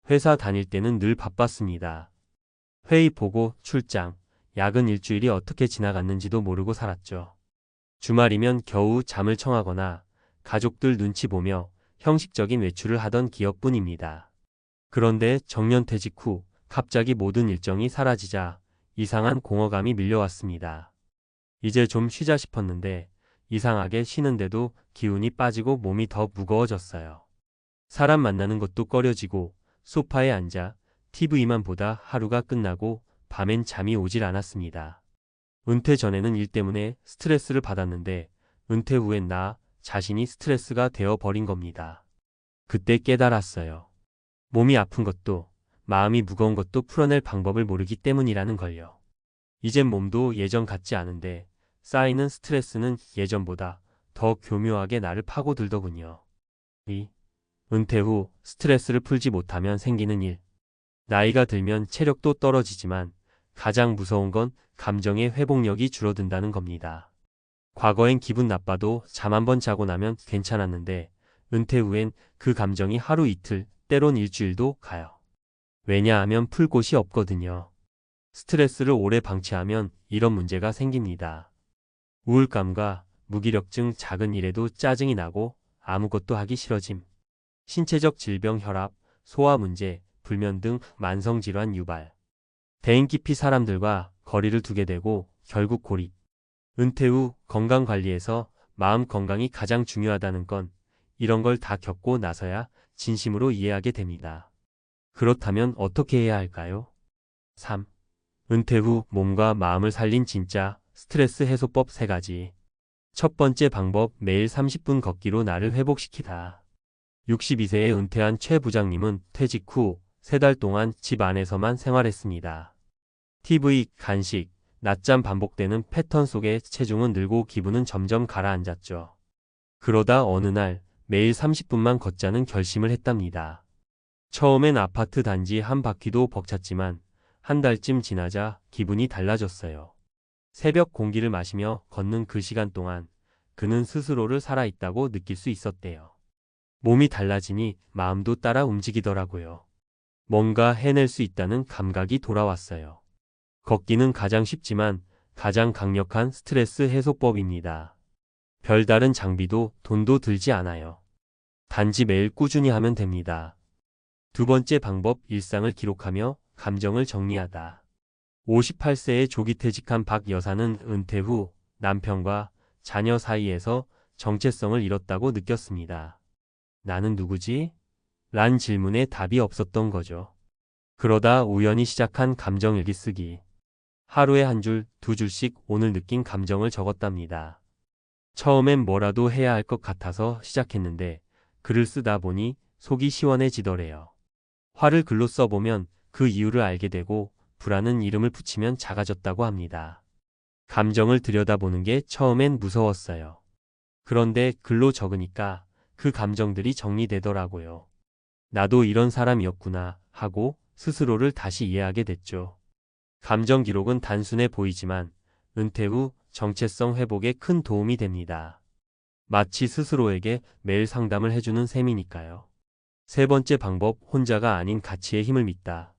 회사 다닐 때는 늘 바빴습니다. 회의 보고, 출장, 야근 일주일이 어떻게 지나갔는지도 모르고 살았죠. 주말이면 겨우 잠을 청하거나 가족들 눈치 보며 형식적인 외출을 하던 기억뿐입니다. 그런데 정년퇴직 후 갑자기 모든 일정이 사라지자 이상한 공허감이 밀려왔습니다. 이제 좀 쉬자 싶었는데 이상하게 쉬는데도 기운이 빠지고 몸이 더 무거워졌어요. 사람 만나는 것도 꺼려지고 소파에 앉아 TV만 보다 하루가 끝나고 밤엔 잠이 오질 않았습니다. 은퇴 전에는 일 때문에 스트레스를 받았는데 은퇴 후엔 나 자신이 스트레스가 되어 버린 겁니다. 그때 깨달았어요. 몸이 아픈 것도 마음이 무거운 것도 풀어낼 방법을 모르기 때문이라는 걸요. 이젠 몸도 예전 같지 않은데 쌓이는 스트레스는 예전보다 더 교묘하게 나를 파고들더군요. 은퇴 후 스트레스를 풀지 못하면 생기는 일. 나이가 들면 체력도 떨어지지만 가장 무서운 건 감정의 회복력이 줄어든다는 겁니다. 과거엔 기분 나빠도 잠 한 번 자고 나면 괜찮았는데 은퇴 후엔 그 감정이 하루 이틀, 때론 일주일도 가요. 왜냐하면 풀 곳이 없거든요. 스트레스를 오래 방치하면 이런 문제가 생깁니다. 우울감과 무기력증, 작은 일에도 짜증이 나고 아무것도 하기 싫어짐. 신체적 질병, 혈압, 소화 문제, 불면 등 만성질환 유발. 대인 깊이 사람들과 거리를 두게 되고 결국 고립. 은퇴 후 건강관리에서 마음 건강이 가장 중요하다는 건 이런 걸 다 겪고 나서야 진심으로 이해하게 됩니다. 그렇다면 어떻게 해야 할까요? 3. 은퇴 후 몸과 마음을 살린 진짜 스트레스 해소법 3가지. 첫 번째 방법, 매일 30분 걷기로 나를 회복시키다. 62세에 은퇴한 최 부장님은 퇴직 후 3달 동안 집 안에서만 생활했습니다. TV, 간식, 낮잠 반복되는 패턴 속에 체중은 늘고 기분은 점점 가라앉았죠. 그러다 어느 날 매일 30분만 걷자는 결심을 했답니다. 처음엔 아파트 단지 한 바퀴도 벅찼지만 한 달쯤 지나자 기분이 달라졌어요. 새벽 공기를 마시며 걷는 그 시간 동안 그는 스스로를 살아있다고 느낄 수 있었대요. 몸이 달라지니 마음도 따라 움직이더라고요. 뭔가 해낼 수 있다는 감각이 돌아왔어요. 걷기는 가장 쉽지만 가장 강력한 스트레스 해소법입니다. 별다른 장비도 돈도 들지 않아요. 단지 매일 꾸준히 하면 됩니다. 두 번째 방법, 일상을 기록하며 감정을 정리하다. 58세에 조기 퇴직한 박 여사는 은퇴 후 남편과 자녀 사이에서 정체성을 잃었다고 느꼈습니다. 나는 누구지? 란 질문에 답이 없었던 거죠. 그러다 우연히 시작한 감정일기 쓰기. 하루에 한 줄, 2줄씩 오늘 느낀 감정을 적었답니다. 처음엔 뭐라도 해야 할 것 같아서 시작했는데 글을 쓰다 보니 속이 시원해지더래요. 화를 글로 써보면 그 이유를 알게 되고 불안은 이름을 붙이면 작아졌다고 합니다. 감정을 들여다보는 게 처음엔 무서웠어요. 그런데 글로 적으니까 그 감정들이 정리되더라고요. 나도 이런 사람이었구나 하고 스스로를 다시 이해하게 됐죠. 감정 기록은 단순해 보이지만 은퇴 후 정체성 회복에 큰 도움이 됩니다. 마치 스스로에게 매일 상담을 해주는 셈이니까요. 세 번째 방법, 혼자가 아닌 가치의 힘을 믿다.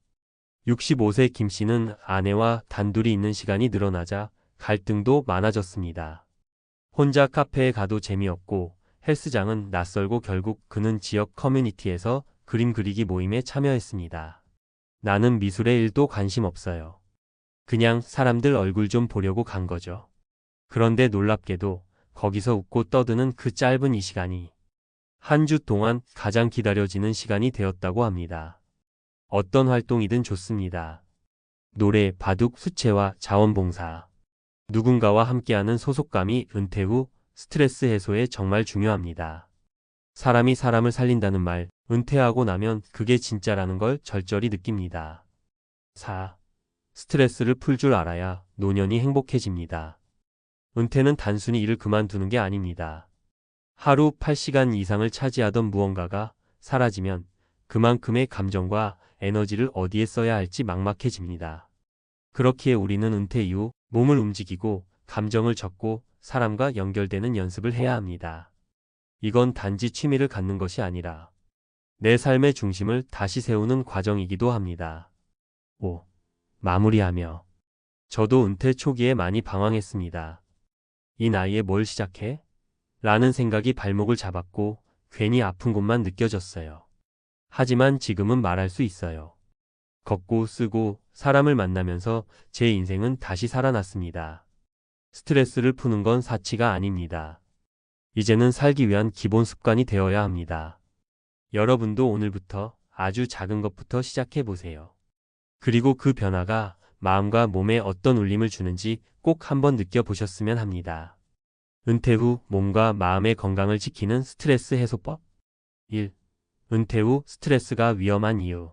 65세 김 씨는 아내와 단둘이 있는 시간이 늘어나자 갈등도 많아졌습니다. 혼자 카페에 가도 재미없고 헬스장은 낯설고 결국 그는 지역 커뮤니티에서 그림 그리기 모임에 참여했습니다. 나는 미술에 1도 관심 없어요. 그냥 사람들 얼굴 좀 보려고 간 거죠. 그런데 놀랍게도 거기서 웃고 떠드는 그 짧은 이 시간이 한 주 동안 가장 기다려지는 시간이 되었다고 합니다. 어떤 활동이든 좋습니다. 노래, 바둑, 수채화, 자원봉사. 누군가와 함께하는 소속감이 은퇴 후 스트레스 해소에 정말 중요합니다. 사람이 사람을 살린다는 말, 은퇴하고 나면 그게 진짜라는 걸 절절히 느낍니다. 4. 스트레스를 풀 줄 알아야 노년이 행복해집니다. 은퇴는 단순히 일을 그만두는 게 아닙니다. 하루 8시간 이상을 차지하던 무언가가 사라지면 그만큼의 감정과 에너지를 어디에 써야 할지 막막해집니다. 그렇기에 우리는 은퇴 이후 몸을 움직이고 감정을 적고 사람과 연결되는 연습을 해야 합니다. 이건 단지 취미를 갖는 것이 아니라 내 삶의 중심을 다시 세우는 과정이기도 합니다. 5. 마무리하며. 저도 은퇴 초기에 많이 방황했습니다. 이 나이에 뭘 시작해? 라는 생각이 발목을 잡았고 괜히 아픈 곳만 느껴졌어요. 하지만 지금은 말할 수 있어요. 걷고 쓰고 사람을 만나면서 제 인생은 다시 살아났습니다. 스트레스를 푸는 건 사치가 아닙니다. 이제는 살기 위한 기본 습관이 되어야 합니다. 여러분도 오늘부터 아주 작은 것부터 시작해 보세요. 그리고 그 변화가 마음과 몸에 어떤 울림을 주는지 꼭 한번 느껴보셨으면 합니다. 은퇴 후 몸과 마음의 건강을 지키는 스트레스 해소법. 1. 은퇴 후 스트레스가 위험한 이유.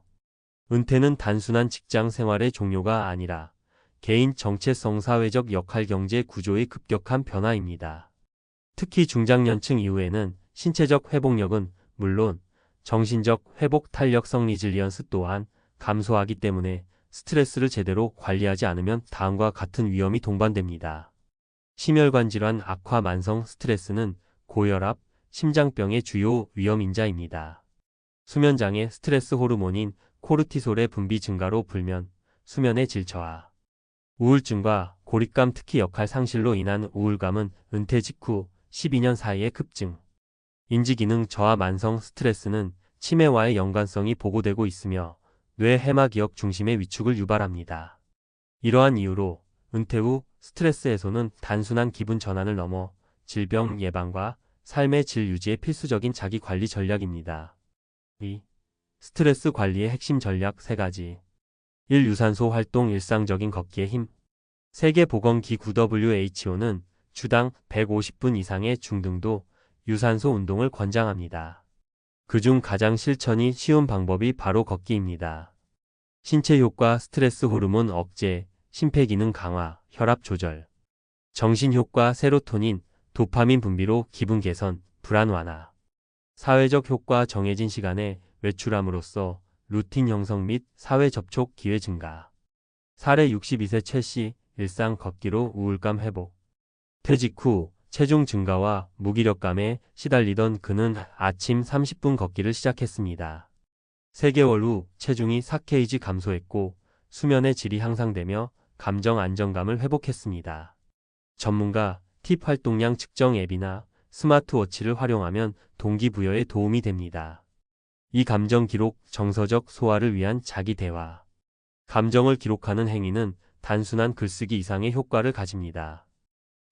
은퇴는 단순한 직장 생활의 종료가 아니라 개인 정체성, 사회적 역할, 경제 구조의 급격한 변화입니다. 특히 중장년층 이후에는 신체적 회복력은 물론 정신적 회복, 탄력성, 리질리언스 또한 감소하기 때문에 스트레스를 제대로 관리하지 않으면 다음과 같은 위험이 동반됩니다. 심혈관 질환 악화. 만성 스트레스는 고혈압, 심장병의 주요 위험인자입니다. 수면장애. 스트레스 호르몬인 코르티솔의 분비 증가로 불면, 수면의 질 저하. 우울증과 고립감, 특히 역할 상실로 인한 우울감은 은퇴 직후 12년 사이에 급증. 인지기능 저하. 만성 스트레스는 치매와의 연관성이 보고되고 있으며 뇌 해마 기억 중심의 위축을 유발합니다. 이러한 이유로 은퇴 후 스트레스 해소는 단순한 기분 전환을 넘어 질병 예방과 삶의 질 유지의 필수적인 자기 관리 전략입니다. 2. 스트레스 관리의 핵심 전략 3가지. 1. 유산소 활동. 일상적인 걷기의 힘. 세계보건기구 WHO는 주당 150분 이상의 중등도 유산소 운동을 권장합니다. 그중 가장 실천이 쉬운 방법이 바로 걷기입니다. 신체 효과. 스트레스 호르몬 억제, 심폐기능 강화, 혈압 조절. 정신 효과. 세로토닌, 도파민 분비로 기분 개선, 불안 완화. 사회적 효과. 정해진 시간에 외출함으로써 루틴 형성 및 사회 접촉 기회 증가. 사례 62세 최 씨, 일상 걷기로 우울감 회복. 퇴직 후 체중 증가와 무기력감에 시달리던 그는 아침 30분 걷기를 시작했습니다. 3개월 후 체중이 4kg 감소했고 수면의 질이 향상되며 감정 안정감을 회복했습니다. 전문가 팁. 활동량 측정 앱이나 스마트워치를 활용하면 동기부여에 도움이 됩니다. 이 감정 기록. 정서적 소화를 위한 자기 대화. 감정을 기록하는 행위는 단순한 글쓰기 이상의 효과를 가집니다.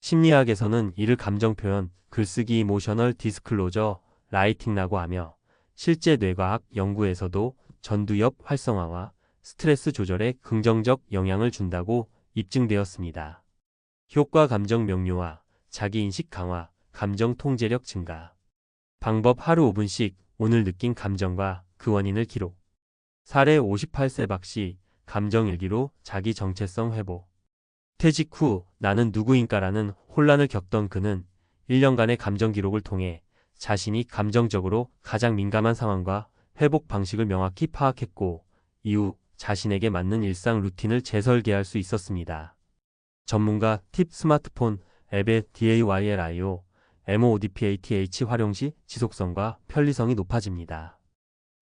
심리학에서는 이를 감정 표현, 글쓰기, 이모셔널 디스클로저 라이팅이라고 하며 실제 뇌과학 연구에서도 전두엽 활성화와 스트레스 조절에 긍정적 영향을 준다고 입증되었습니다. 효과. 감정 명료화, 자기인식 강화, 감정 통제력 증가. 방법. 하루 5분씩 오늘 느낀 감정과 그 원인을 기록. 사례 58세 박 씨, 감정일기로 자기 정체성 회복. 퇴직 후 나는 누구인가라는 혼란을 겪던 그는 1년간의 감정 기록을 통해 자신이 감정적으로 가장 민감한 상황과 회복 방식을 명확히 파악했고 이후 자신에게 맞는 일상 루틴을 재설계할 수 있었습니다. 전문가 팁. 스마트폰 앱의 DAYLIO, MODPATH 활용 시 지속성과 편리성이 높아집니다.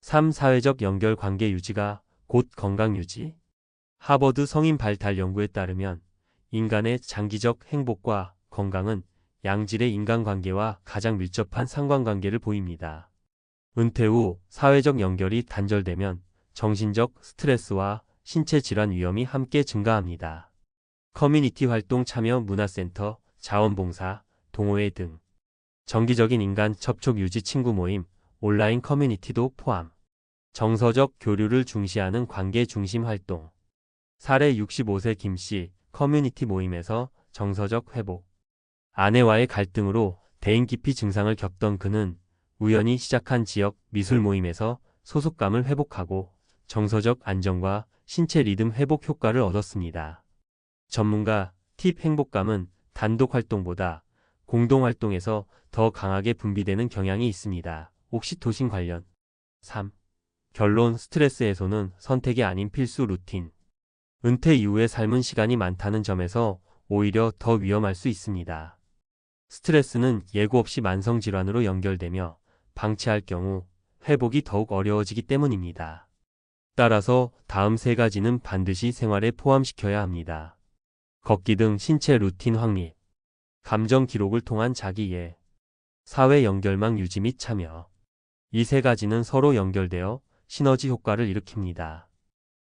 3. 사회적 연결 관계 유지가 곧 건강 유지. 하버드 성인 발달 연구에 따르면 인간의 장기적 행복과 건강은 양질의 인간관계와 가장 밀접한 상관관계를 보입니다. 은퇴 후 사회적 연결이 단절되면 정신적 스트레스와 신체 질환 위험이 함께 증가합니다. 커뮤니티 활동 참여. 문화센터, 자원봉사, 동호회 등 정기적인 인간 접촉 유지. 친구 모임, 온라인 커뮤니티도 포함. 정서적 교류를 중시하는 관계 중심 활동. 사례 65세 김 씨, 커뮤니티 모임에서 정서적 회복. 아내와의 갈등으로 대인 기피 증상을 겪던 그는 우연히 시작한 지역 미술 모임에서 소속감을 회복하고 정서적 안정과 신체 리듬 회복 효과를 얻었습니다. 전문가 팁. 행복감은 단독 활동보다 공동 활동에서 더 강하게 분비되는 경향이 있습니다. 옥시토신 관련. 3. 결론. 스트레스 해소는 선택이 아닌 필수 루틴. 은퇴 이후의 삶은 시간이 많다는 점에서 오히려 더 위험할 수 있습니다. 스트레스는 예고 없이 만성질환으로 연결되며 방치할 경우 회복이 더욱 어려워지기 때문입니다. 따라서 다음 세 가지는 반드시 생활에 포함시켜야 합니다. 걷기 등 신체 루틴 확립, 감정 기록을 통한 자기이해, 사회 연결망 유지 및 참여. 이 세 가지는 서로 연결되어 시너지 효과를 일으킵니다.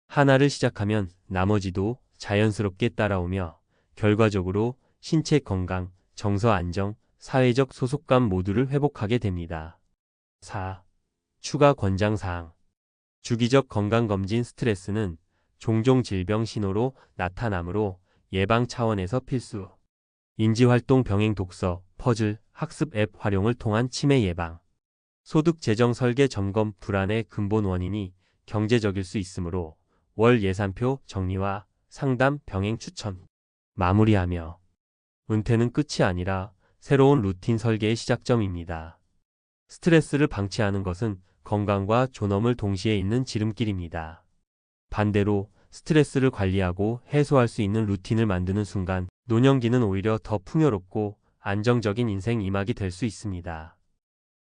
하나를 시작하면 나머지도 자연스럽게 따라오며 결과적으로 신체 건강, 정서 안정, 사회적 소속감 모두를 회복하게 됩니다. 4. 추가 권장사항. 주기적 건강검진. 스트레스는 종종 질병 신호로 나타나므로 예방 차원에서 필수. 인지활동 병행 독서, 퍼즐, 학습 앱 활용을 통한 치매 예방. 소득 재정 설계 점검. 불안의 근본 원인이 경제적일 수 있으므로 월 예산표 정리와 상담 병행 추천. 마무리하며 은퇴는 끝이 아니라 새로운 루틴 설계의 시작점입니다. 스트레스를 방치하는 것은 건강과 존엄을 동시에 잇는 지름길입니다. 반대로 스트레스를 관리하고 해소할 수 있는 루틴을 만드는 순간 노년기는 오히려 더 풍요롭고 안정적인 인생 이막이 될 수 있습니다.